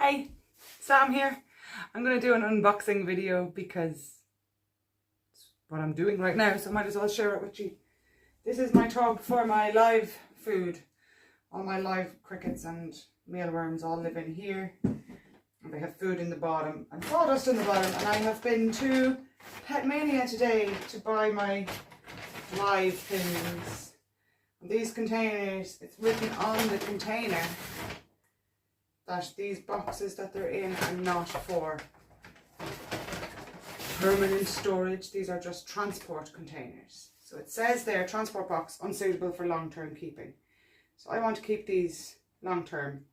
Hey, Sam here. I'm going to do an unboxing video because it's what I'm doing right now, so I might as well share it with you. This is my tub for my live food. All my live crickets and mealworms all live in here. And they have food in the bottom and sawdust in the bottom. And I have been to Petmania today to buy my live things. And these containers, it's written on the container that these boxes that they're in are not for permanent storage. These are just transport containers. So it says there, transport box unsuitable for long-term keeping. So I want to keep these long-term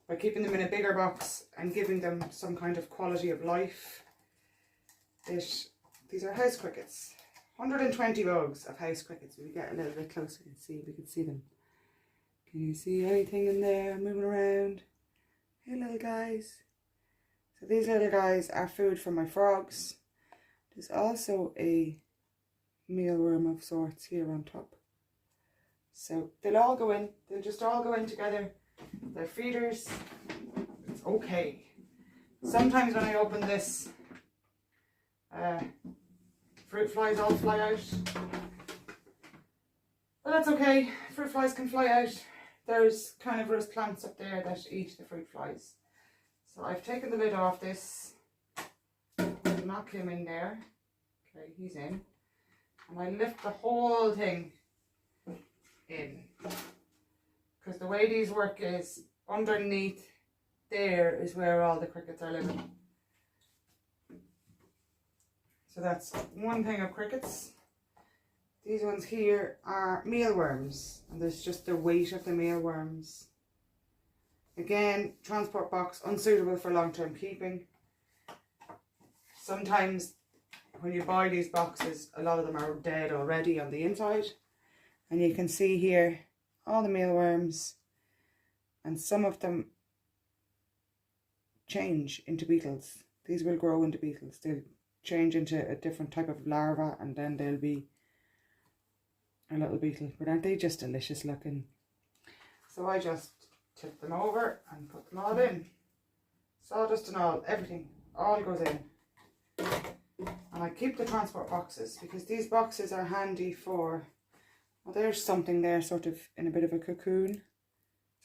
by keeping them in a bigger box and giving them some kind of quality of life. These are house crickets. 120 bugs of house crickets. If we get a little bit closer and see if we can see them. Can you see anything in there moving around? Hey little guys. So these little guys are food for my frogs. There's also a mealworm of sorts here on top. So they'll all go in. They'll just all go in together. They're feeders. It's okay. Sometimes when I open this, fruit flies all fly out. But that's okay. Fruit flies can fly out. There's carnivorous plants up there that eat the fruit flies. So I've taken the lid off this. Knock him in there. Okay, he's in. And I lift the whole thing in. Because the way these work is underneath there is where all the crickets are living. So that's one thing of crickets. These ones here are mealworms, and there's just the weight of the mealworms. Again, transport box, unsuitable for long-term keeping. Sometimes when you buy these boxes, a lot of them are dead already on the inside. And you can see here all the mealworms, and some of them change into beetles. These will grow into beetles. They'll change into a different type of larva, and then they'll be a little beetle. But aren't they just delicious looking? So I just tip them over and put them all in. Sawdust and all, everything, all goes in. And I keep the transport boxes because these boxes are handy for, well, there's something there sort of in a bit of a cocoon. So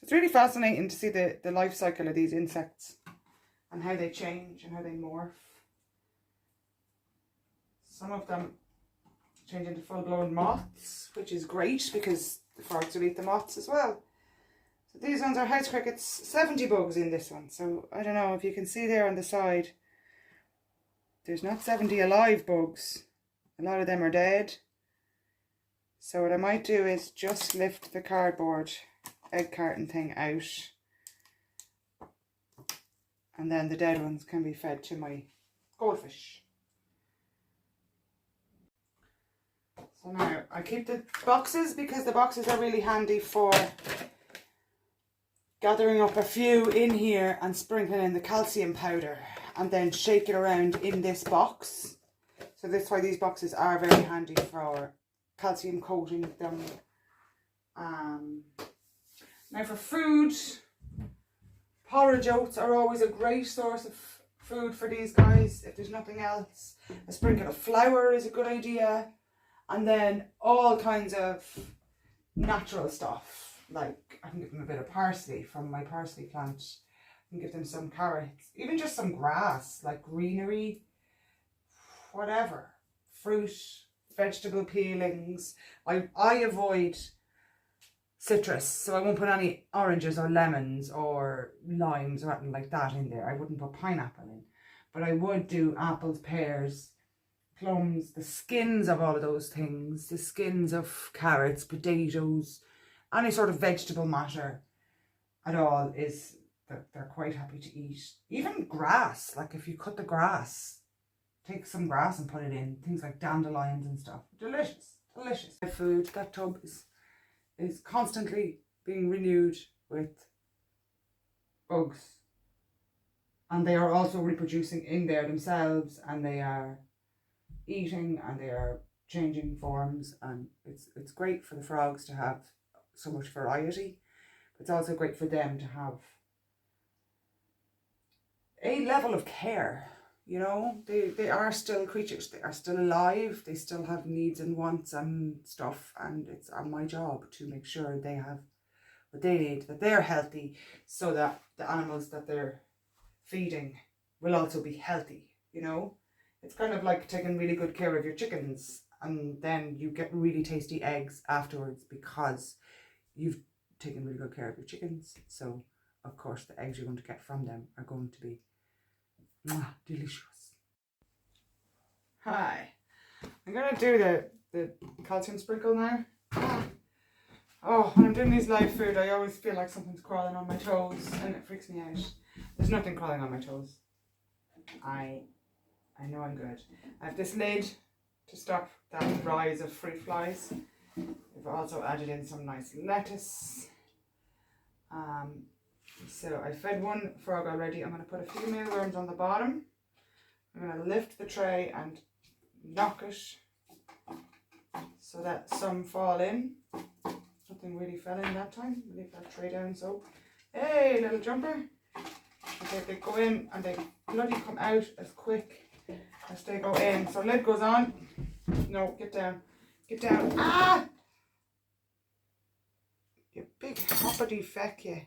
it's really fascinating to see the life cycle of these insects and how they change and how they morph. Some of them change into full-blown moths, which is great because the frogs will eat the moths as well. So these ones are house crickets, 70 bugs in this one. So I don't know if you can see there on the side, there's not 70 alive bugs. A lot of them are dead. So what I might do is just lift the cardboard egg carton thing out, and then the dead ones can be fed to my goldfish. So now I keep the boxes because the boxes are really handy for gathering up a few in here and sprinkling in the calcium powder and then shake it around in this box. So that's why these boxes are very handy for calcium coating them. Now for food, porridge oats are always a great source of food for these guys if there's nothing else. A sprinkle of flour is a good idea. And then all kinds of natural stuff, like I can give them a bit of parsley from my parsley plant. I can give them some carrots, even just some grass, like greenery, whatever. Fruit, vegetable peelings. I avoid citrus, so I won't put any oranges or lemons or limes or anything like that in there. I wouldn't put pineapple in, but I would do apples, pears, plums, the skins of all of those things, the skins of carrots, potatoes, any sort of vegetable matter at all is that they're quite happy to eat. Even grass, like if you cut the grass, take some grass and put it in, things like dandelions and stuff. Delicious, delicious. My food, that tub is constantly being renewed with bugs. And they are also reproducing in there themselves, and they are eating and they are changing forms, and it's great for the frogs to have so much variety. It's also great for them to have a level of care. You know, they are still creatures, they are still alive, they still have needs and wants and stuff, and it's on my job to make sure they have what they need, that they're healthy, so that the animals that they're feeding will also be healthy, you know. It's kind of like taking really good care of your chickens, and then you get really tasty eggs afterwards because you've taken really good care of your chickens. So of course the eggs you're going to get from them are going to be delicious. Hi, I'm gonna do the calcium sprinkle now. Oh, when I'm doing these live food, I always feel like something's crawling on my toes, and it freaks me out. There's nothing crawling on my toes. I know I'm good. I have this lid to stop that rise of fruit flies. We've also added in some nice lettuce. So I fed one frog already. I'm going to put a few mealworms on the bottom. I'm going to lift the tray and knock it so that some fall in. Nothing really fell in that time. Leave that tray down so. Hey, little jumper. Okay, they go in and they bloody come out as quick as they go in. So lid goes on. No, get down. Get down. Ah! You big hoppity feck, you.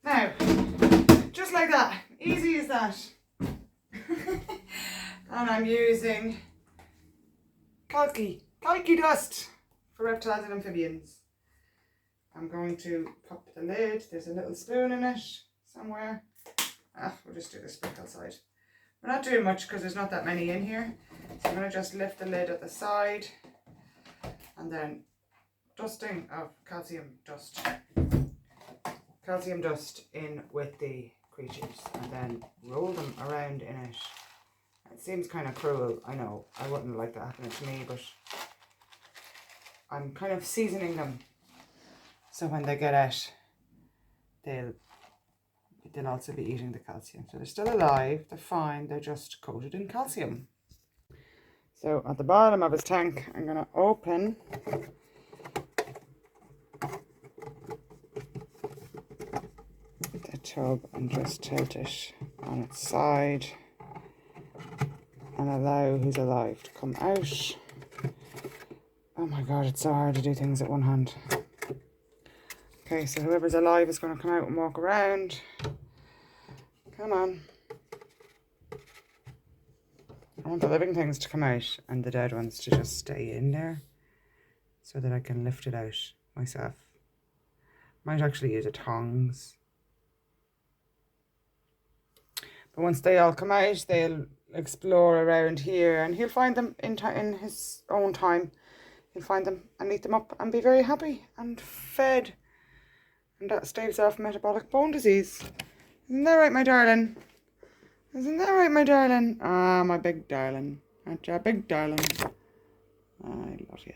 Now, just like that. Easy as that. And I'm using calci dust for reptiles and amphibians. I'm going to pop the lid. There's a little spoon in it somewhere. We'll just do the sprinkle side. We're not doing much because there's not that many in here. So I'm going to just lift the lid at the side and then dusting of calcium dust in with the creatures and then roll them around in it. It seems kind of cruel, I know. I wouldn't like that happening to me, but I'm kind of seasoning them so when they get out, they'll also be eating the calcium. So they're still alive, they're fine, they're just coated in calcium. So at the bottom of his tank, I'm going to open the tub and just tilt it on its side and allow who's alive to come out. Oh my god, it's so hard to do things at one hand. Okay, so whoever's alive is going to come out and walk around. Come on. I want the living things to come out and the dead ones to just stay in there so that I can lift it out myself. Might actually use a tongs. But once they all come out, they'll explore around here and he'll find them in his own time. He'll find them and eat them up and be very happy and fed. And that staves off metabolic bone disease. Isn't that right, my darling? Isn't that right, my darling? Ah, my big darling. Aren't you a big darling? I love you.